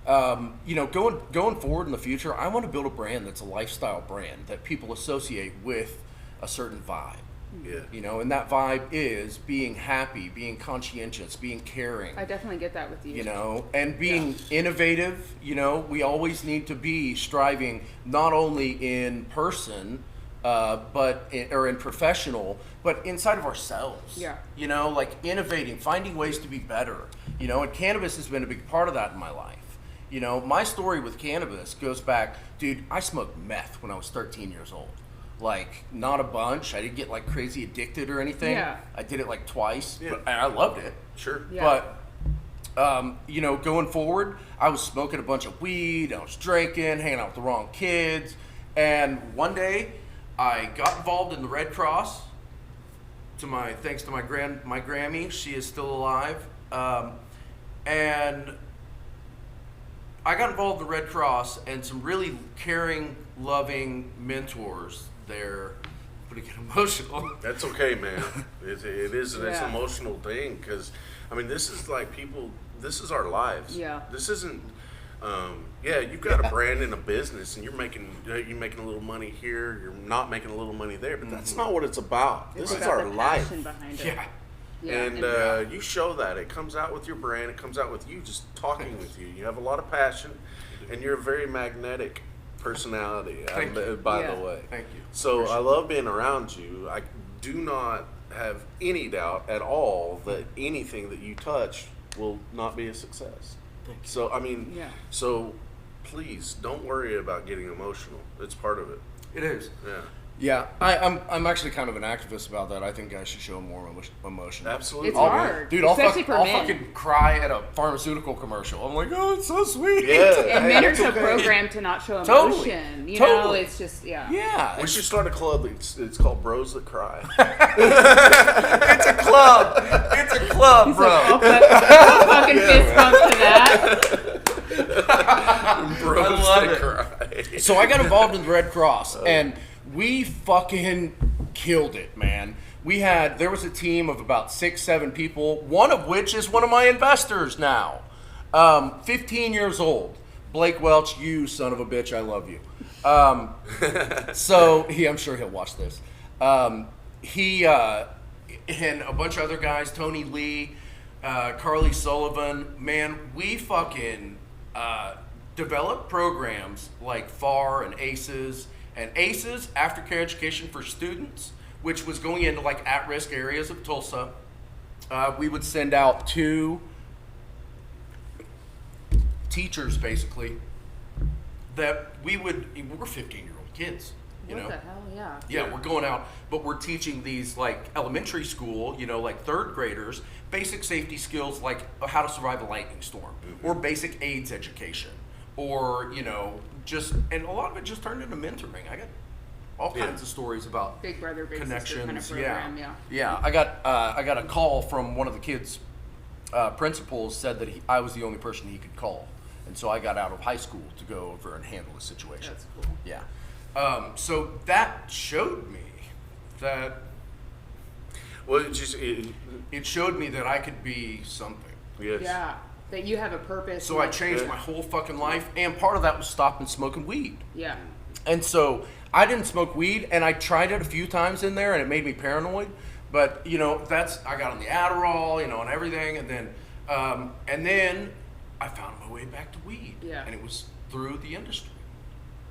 going forward in the future, I want to build a brand that's a lifestyle brand that people associate with a certain vibe. Yeah. And that vibe is being happy, being conscientious, being caring. I definately get that with you. And being innovative. We always need to be striving not only in person, or in professional, but inside of ourselves. Yeah. Like innovating, finding ways to be better. And cannabis has been a big part of that in my life. My story with cannabis goes back, dude, I smoked meth when I was 13 years old. Like, not a bunch. I didn't get like crazy addicted or anything. Yeah. I did it like twice, Yeah. but and I loved it. Sure. Yeah. But, going forward, I was smoking a bunch of weed, I was drinking, hanging out with the wrong kids, and one day I got involved in the Red Cross. Thanks to my Grammy, she is still alive, and I got involved in the Red Cross and some really caring, loving mentors there. I'm gonna get emotional. That's okay, man. It's an Yeah. emotional thing, because, I mean, this is like this is our lives. Yeah. This isn't, you've got a brand and a business, and you're making a little money here, you're not making a little money there, but that's not what it's about. This It's is about our the life. passion behind it. Yeah. Yeah. And you show that. It comes out with your brand. It comes out with you just talking with you. You have a lot of passion, and you're a very magnetic personality, Thank you. by Yeah. the way. Thank you. So I love being around you. I do not have any doubt at all that anything that you touch will not be a success. Thank you. So, I mean, Yeah. so please don't worry about getting emotional. It's part of it. It is. Yeah. Yeah, I'm actually kind of an activist about that. I think guys should show more emotion. Absolutely. It's hard, Dude, I'll especially for men. fucking cry at a pharmaceutical commercial. I'm like, oh, it's so sweet. Yeah. And Hey, men are it's so okay. programmed to not show Totally. emotion. You Totally. know, it's just, yeah. Yeah. We should start a club. It's called Bros That Cry. It's a club. It's a club, He's bro. like, I'll fucking fist bump to that. Bros I love That it. Cry. So I got involved in the Red Cross, and we fucking killed it, man. There was a team of about 6-7 people, one of which is one of my investors now. 15 years old. Blake Welch, you son of a bitch, I love you. I'm sure he'll watch this. He and a bunch of other guys, Tony Lee, Carly Sullivan, man, we fucking developed programs like FAR and ACEs. And ACEs, aftercare education for students, which was going into like at-risk areas of Tulsa. We would send out 2 teachers, basically, that we're 15-year-old kids, you What know? the hell, yeah. Yeah, we're going out, but we're teaching these like elementary school, like 3rd graders, basic safety skills like how to survive a lightning storm, or basic AIDS education, or, and a lot of it just turned into mentoring. I got all kinds of stories about Big brother, big connections. sister kind of program, yeah. Yeah, I got a call from one of the kids' principals, said that I was the only person he could call. And so I got out of high school to go over and handle the situation. That's cool. Yeah. So that showed me that, Well, it showed me that I could be something. yes. Yeah, that you have a purpose. So I changed Yeah. my whole fucking life, and part of that was stopping smoking weed. Yeah. And so I didn't smoke weed, and I tried it a few times in there, and it made me paranoid. But I got on the Adderall, and everything, and then I found my way back to weed. Yeah. And it was through the industry.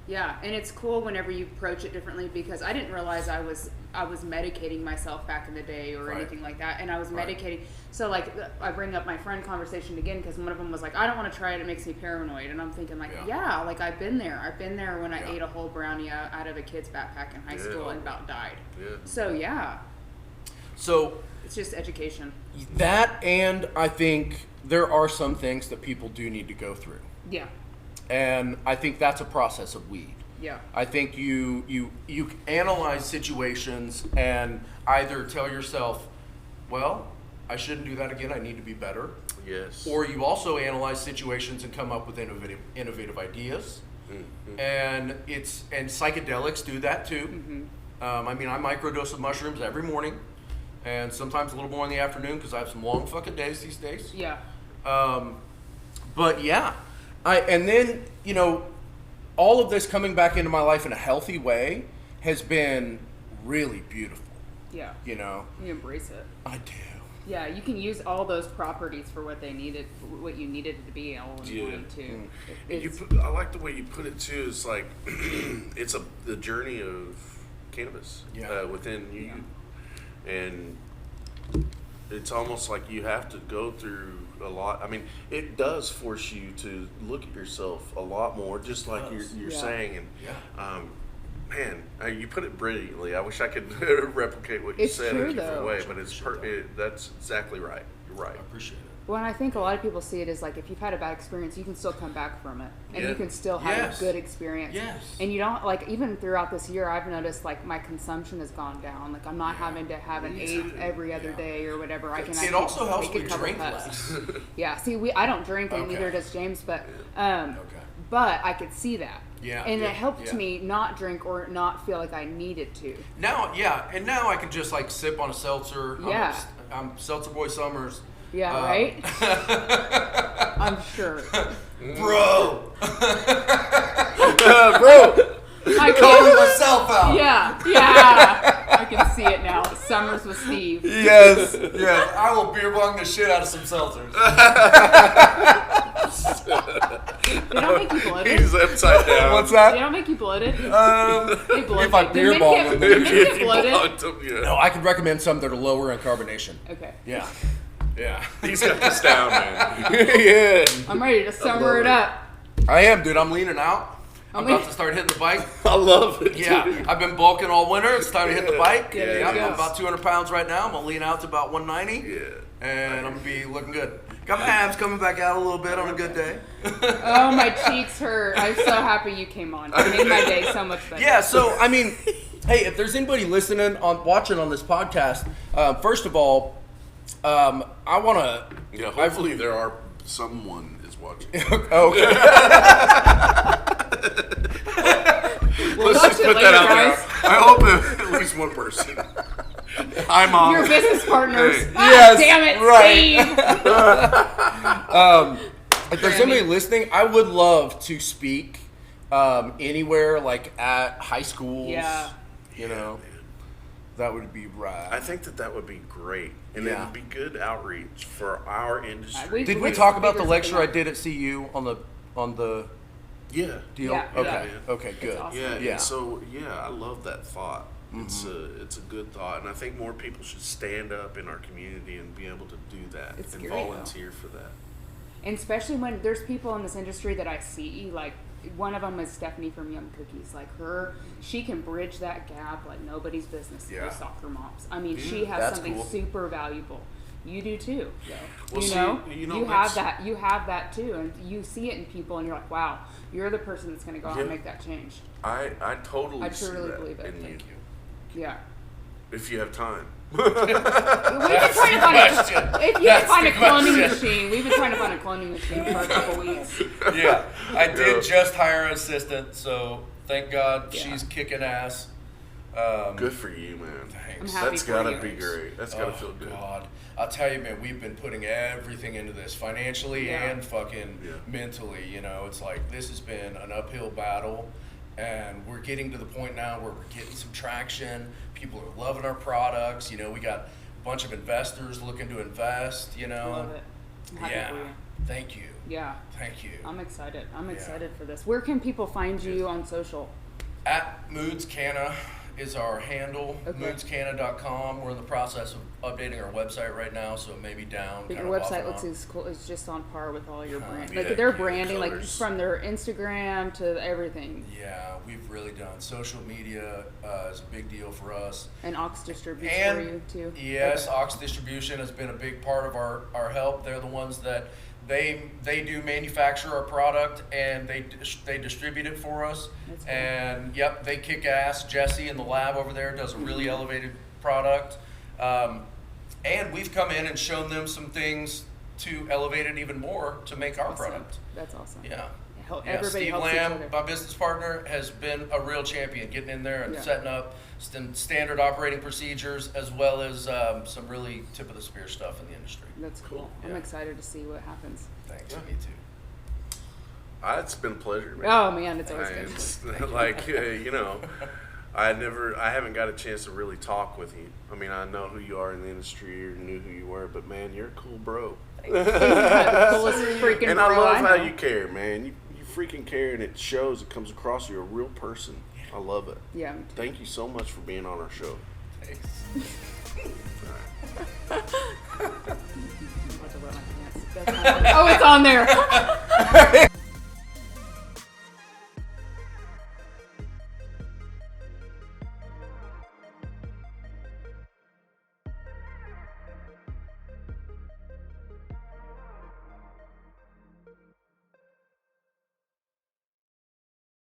Yeah, and it's cool whenever you approach it differently, because I didn't realize I was medicating myself back in the day or Right. anything like that, and I was Right. medicating. So like I bring up my friend conversation again because one of them was like, I don't want to try it; it makes me paranoid, and I'm thinking like, yeah, like I've been there. I've been there when I ate a whole brownie out of a kid's backpack in high school and about died. Yeah. So yeah, So it's just education. that, and I think there are some things that people do need to go through. Yeah, And I think that's a process of weed. yeah, I think you analyze situations and either tell yourself, well, I shouldn't do that again, I need to be better. Yes. Or you also analyze situations and come up with innovative ideas. Mm-hmm. And psychedelics do that too. Mm-hmm. I microdose of mushrooms every morning, and sometimes a little more in the afternoon because I have some long fucking days these days. yeah, But yeah, and then all of this coming back into my life in a healthy way has been really beautiful. yeah. You embrace it. I do. Yeah, you can use all those properties for what they needed, what you needed it to be all in one too. And I like the way you put it too. It's like it's the journey of cannabis within you, and it's almost like you have to go through a lot. I mean, it does force you to look at yourself a lot more, just like you're saying. And man, you put it brilliantly. I wish I could replicate what you said in a different way, but that's exactly right. You're right. I appreciate it. Well, and I think a lot of people see it as like if you've had a bad experience, you can still come back from it, and you can still have a good experience. Yes. And you don't even throughout this year, I've noticed like my consumption has gone down. Like I'm not having to have an eighth every other day or whatever. I can. It also helps make me a couple drink cups. less. Yeah. See, I don't drink, and neither does James, but Okay. but I could see that. Yeah, And yeah, it helped yeah. me not drink or not feel like I needed to. Now I can just like sip on a seltzer. Yeah. I'm Seltzer Boy Summers. Yeah. Right. I'm sure. Bro. I Calling can. myself out. Yeah. I can see it now. Summers with Steve. Yes. I will beer bong the shit out of some seltzers. They don't make you bloated. He's upside down. What's They that? don't make you bloated. They bloat. If I Do beer men bong get- them, do then men you get bloated? No, I could recommend some that are lower in carbonation. Okay. Yeah. He's got this down, man. Yeah. I'm ready to summer it up. I am, dude. I'm leaning out. I'm lean- about to start hitting the bike. I love it. Yeah, dude. I've been bulking all winter. It's time to hit the bike. Yeah, I'm yes. about 200 pounds right now. I'm gonna lean out to about 190. Yeah. And I'm gonna be looking good. Got my abs coming back out a little bit on a good day. Oh, my cheeks hurt. I'm so happy you came on. It made my day so much better. Yeah. So I mean, hey, if there's anybody watching on this podcast, first of all, I want to. Yeah, hopefully there are someone is watching. Okay. We'll Let's watch just it put later, that out guys. there. I hope at least one person. Hi, Mom. Your business partners. Hey. Ah, Yes, damn it, right. Steve. If there's anybody listening, I would love to speak anywhere, like at high schools. Yeah. That would be rad. I think that would be great, and it Yeah. would be good outreach for our industry. Did we talk about the lecture I did at CU on the Yeah. deal? Yeah, Okay. yeah. Okay. Good. awesome. Yeah, Yeah. and so I love that thought. It's a good thought, and I think more people should stand up in our community and be able to do that It's and scary, though. volunteer for that. And especially when there's people in this industry that I see, like one of them is Stephanie from Young Cookies. Like she can bridge that gap like nobody's business Yeah. with soccer moms. I mean, she has That's something cool. super valuable. You do too. Well, you see, know, you know, you have that's- that. You have that too, and you see it in people, and you're like, wow, you're the person that's going to go out and Yeah. make that change. I totally I see truly that believe it. in Thank you. Yeah. If you have time. We've been trying to find if you can find a cloning machine. We've been trying to find a cloning machine for a couple weeks. Yeah, I did just hire an assistant, so thank God she's kicking ass. Good for you, man. Thanks. I'm happy That's for gotta you. be great. That's gotta feel good. God, I'll tell you, man, we've been putting everything into this financially and fucking mentally. You know, it's like this has been an uphill battle, and we're getting to the point now where we're getting some traction. People are loving our products. You know, we got a bunch of investors looking to invest. You know, Love it. I'm happy for you. Thank you. Yeah. Thank you. I'm excited. I'm excited for this. Where can people find you on social? At Moods Canna is our handle, moodscanna.com. We're in the process of updating our website right now, so it may be down. But your website looks as cool. It's just on par with all your brand. yeah, Like their cute branding, like colors. from their Instagram to everything. Yeah, we've really done. Social media is a big deal for us. And Ox distributes And for you too. yes, Ox Distribution has been a big part of our help. They're the ones that they do manufacture our product and they distribute it for us. That's cool. And yep, they kick ass. Jesse in the lab over there does a really elevated product. And we've come in and shown them some things to elevate it even more to make our product. That's awesome. Yeah. Everybody Steve helps each Lamb, other. my business partner, has been a real champion getting in there and Yeah. setting up standard operating procedures as well as some really tip of the spear stuff in the industry. That's cool. I'm Yeah. exciid to see what happens. Thanks, me too. It's been a pleasure, man. Oh man, it's always good. It's like you know, I haven't got a chance to really talk with you. I mean, I know who you are in the industry, or knew who you were, but man, you're a cool bro. Yeah, the coolest freaking And bro I love how know. you care, man. You freaking care, and it shows. It comes across. You're a real person. I love it. Yeah, me too. Thank you so much for being on our show. Thanks. I'm about to wet my pants. That's not- oh, it's on there.